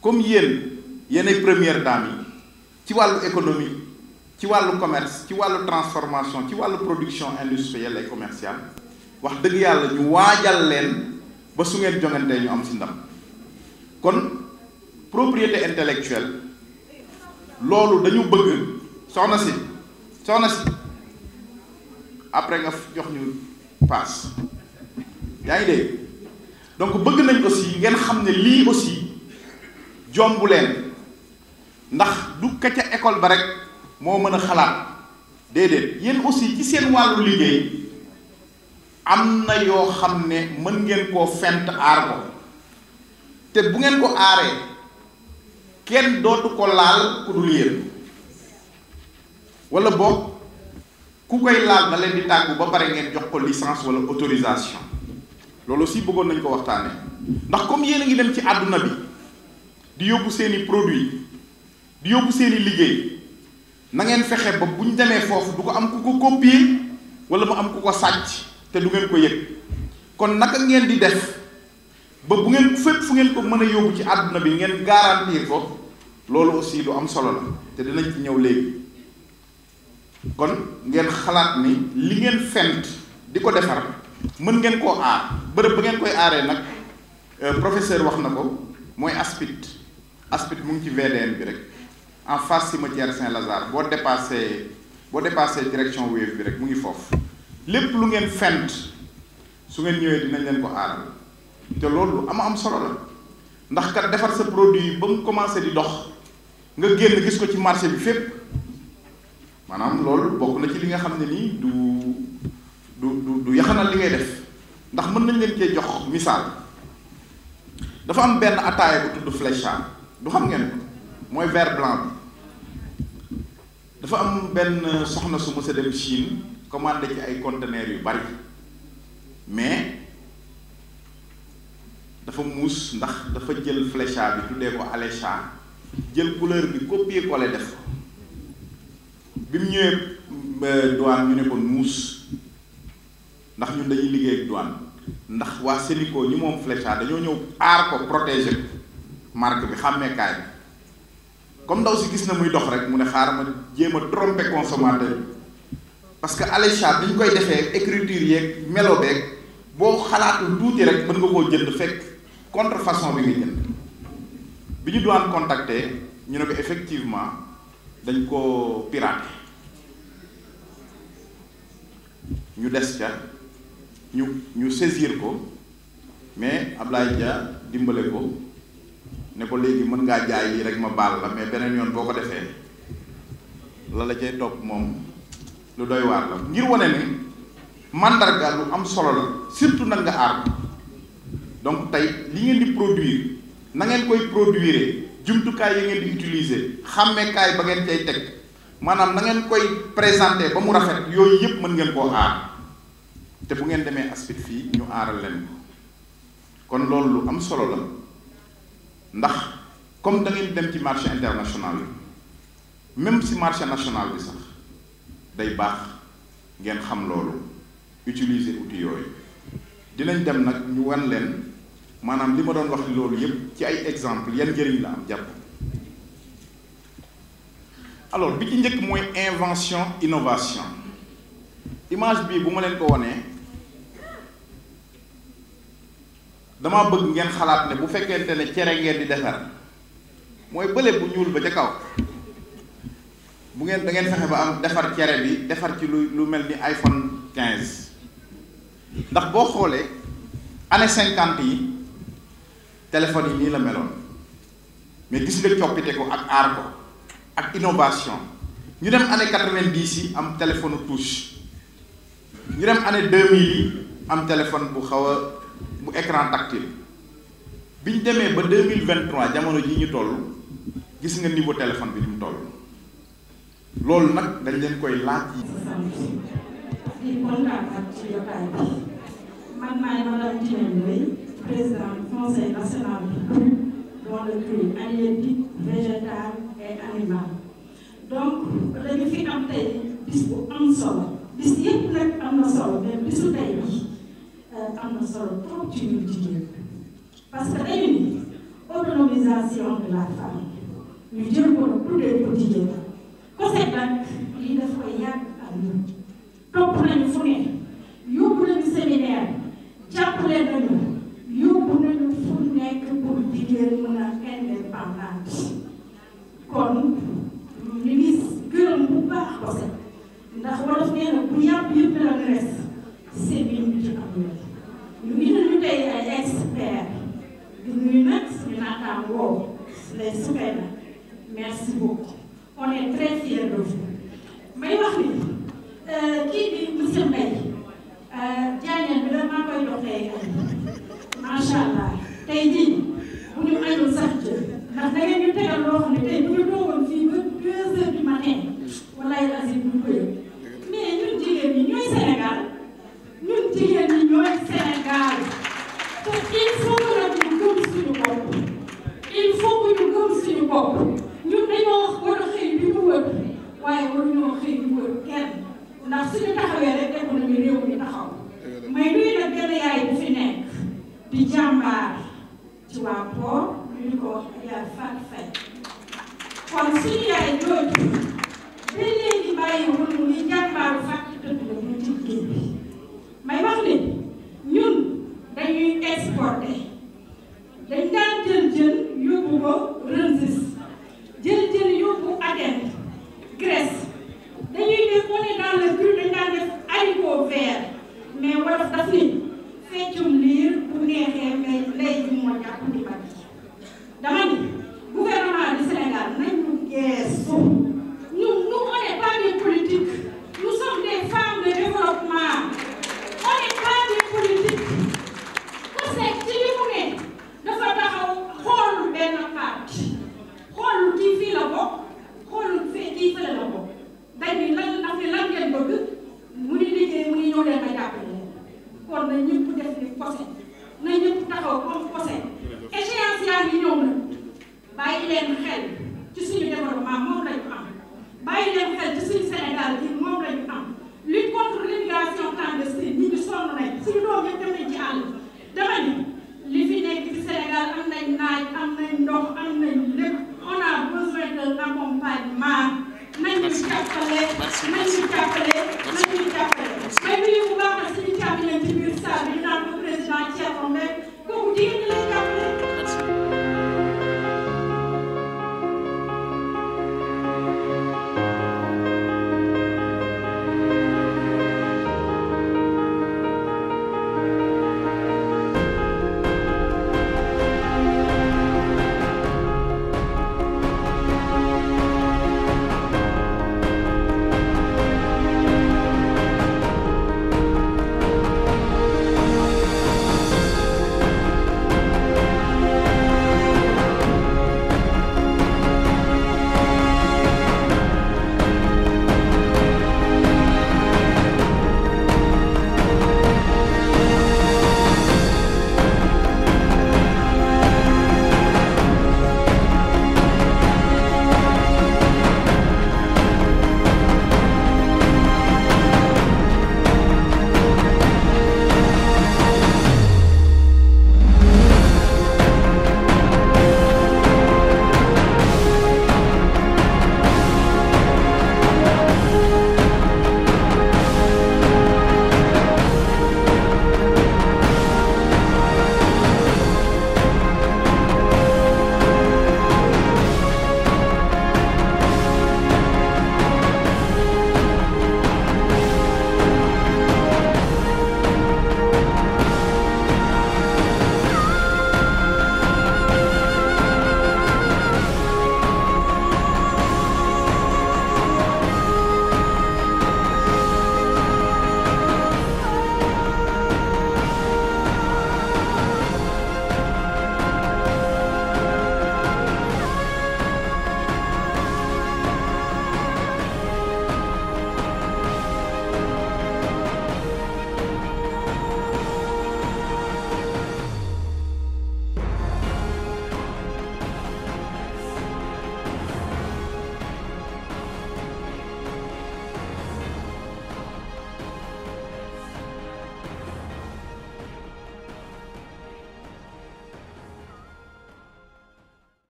comme yéenay première dame yi ci wàllu économie ci wàllu commerce ci wàllu transformation ci wàllu production industrielle et commerciale wax dëgg yàlla ñu waajal leen ba su ngeen jongantee ñu am ci ndam kon propriété intellectuelle loolu dañu bëgg soxna si après nga jox ñu paas yaa ngi dégg donc bëgg nañ aussi ngeen xam ne lii aussi jombu leen ndax du ka ca école ba rek moo mën a xalaat déedéet yéen aussi ci seen wàllu liggéey am na yoo xam ne mën ngeen koo fent aar ko te bu ngeen ko aaree kenn dootu ko laal ku dul yéen wala boog ku koy laal na leen di tàggu ba pare ngeen jox ko licence wala autorisation loolu aussi bëggoon nañ ko waxtaanee ndax comme yéen a ngi dem ci àdduna bi di yóbbu seeni produit di yóbbu seeni liggéey na ngeen fexe ba bu ñu demee foofu du ko am ku ko copier wala mu am ku ko sàcc te du ngeen ko yëg kon naka ngeen di def ba bu ngeen fépp fu ngeen ko mën a yóbbu ci àdduna bi ngeen garantir ko loolu aussi lu am solo la te dinañ ci ñëw léegi kon ngeen xalaat ni li ngeen fent di ko defar mën ngeen koo aar bërëb ba ngeen koy aaree nag professeur wax na ko mooy aspit mu ngi ci VDN bi rek en face cimetière Saint-Lazare boo dépassé direction Wave bi rek mu ngi foofu lépp lu ngeen fent su ngeen ñëwee dinañ leen ko aaral te loolu lu am solo la ndax kat defar sa produit ba mu commencé di dox nga génn gis ko ci marché bi fépp maanaam loolu bokk na ci li nga xam ne nii du yaxanal li ngay def ndax mën nañ leen cee jox misaal dafa am benn ataaya bu tudd Flécha du xam ngeen ko mooy vert blanc bi dafa am benn soxna su mësa dem Chine commandé ci ay conteneurs yu bari mais dafa muus ndax dafa jël Flécha bi tuddee ko Alécha jël couleur bi copier coller def ko bi mu ñëwee douane ñu ne ko muus ndax ñun dañuy liggéey ak douane ndax waa Sénico ñi moom Flécha dañoo ñëw aar ko protéger marque bi xàmmeekaay bi comme ndaw si gis na muy dox rek mu ne xaaral ma jéem a tromper consommateur bi parce que Alécha bi ñu koy defee écriture yeeg melo beeg boo xalaatul tuuti rek mën nga koo jënd fekk contrefaçon bi nga jënd bi ñu douane contacter ñu ne ko effectivement dañ ko piraté ñu des ca ñu saisir ko mais Ablaye Dia dimbale ko ne ko léegi mën ngaa jaay lii rek ma baal la mais beneen yoon boo ko defee la cay topp moom lu doy waar la ngir wane ni mandarga lu am solo la surtout nag nga aar donc tey li ngeen di produire na ngeen koy produire jumtukaay yi ngeen di utiliser xàmmeekaay ba ngeen cay teg maanaam na ngeen koy présenter ba mu rafet yooyu yëpp mën ngeen koo aar te bu ngeen demee aspect fii ñu aaral leen ko kon loolu lu am solo la ndax comme da ngeen dem ci marché international bi même si marché national bi sax day baax ngeen xam loolu utiliser outils yooyu dinañ dem nag ñu wan leen maanaam li ma doon wax loolu yépp ci ay exemple yan njëriñ la am jàpp alors bi ci njëkk mooy invention innovation image bii bu ma leen ko wanee dama bëgg ngeen xalaat ne bu fekkente ne cere ngeen di defar mooy bële bu ñuul ba ca kaw bu ngeen da ngeen fexe ba am defar cere bi defar ci lu mel ni iPhone 15 ndax boo xoolee année 50 yi téléphone yi nii la meloon mais gis nga coppite ko ak aar ko ak innovation ñu dem année 90 yi am téléphone touche ñu dem année 2000 yi am téléphone bu xaw a bu écran tactile bi ñu demee ba 2023 jamono ji ñu toll gis nga niveau téléphone bi ni mu toll loolu nag dañ leen koy laaj yi. di kontaan ak ci jotaay bi man maay madame Tine Ndoye présidente conseil national du fruit dont le fruit halieutique végétal animal donc dañu fi am tey bis bu am solo bis yëpp nag am na solo mais bisu tey bi am na solo trop ci ñun jigéen parce que dañu ni autonomisation de la femme ñu jël ko nag tuddee ko jigéen COSEC nag lii daf koy yàgg ak ñun topp nañu fu ne yóbbu nañu séminaire jàppale nañu yóbbu nañu fu nekk pour jigéen mën a indépendante kon ñu ngi gërëm bu baax COSEC ndax wolof nee na bu yàpp yëpp la res sémin bi ci am ñu indi ñu tey ay experts di nuyu nag suñu naataangoo les super merci beaucoup on est très fiers de vous may wax ni kii bi monsieur Mbaye jaañal bi la maa koy dox tey macha allah tey jii bu ñu añul sax jë ndax da ngeen ñu tegal loo xam ne tey bu ñu toogoon fii ba 2 heures du matin walaay asi bu ñu ko yëg mais ñun jigéen ñi ñooy Sénégal ñun jigéen ñi ñooy Sénégal te il faut que nag ñu gëm suñu bopp il faut que ñu gëm suñu bopp ñun dañoo war a xëy di ñu wër waaye waruñoo xëy di wër kenn ndax suñu taxawee rek def nañu réew mi taxaw may nuyu nag benn yaay bu fi nekk di jàmbaar ci waa port ñu di ko wax yaay Fatou Faye kon suñu yaay jooju ba léegi bàyyiwul mu ngi jàmbaaru Fatou tëdd la ñu ci géej bi may wax ni ñun dañuy exporter dañ daan jël yóbbu ko Rensis jël yóbbu Athènes Grèce dañuy def on est dans le but dañ daan def haricot vert mais wolof daf ni feccum liir bu neexee mais lay bi moo jàpp di bat dama ni gouvernement du Sénégal nañu geesu nous on n'est pas des politiques nous sommes des femmes de développement on n'est pas des politiques COSEC ci li mu ne dafa taxaw xool benn parti xool kii fii la bokk xool fee kii fële la bokk dañuy lan ndax ni lan ngeen bëgg mu ni liggéey mu ni ñëw leen ma jàppale kon na ñëpp def ni COSEC na ñëpp taxaw comme COSEC échéance yaa ngi ñëw na bàyyi leen xel ci suñu développement moom lañu am bàyyi leen xel ci suñu Sénégal bi moom lañu am lutte contre l'immigration clandestine ñi ñu sonn nañ suñu doom yëpp dem nañ ci àll dama ni li fi nekk ci Sénégal am nañ naaj am nañ ndox am nañ lépp on a besoin d'un accompagnement nañu jàppale nañu jàppale nañu jàppale may nuyu bu baax na suñu càmmiñ ci biir salle bi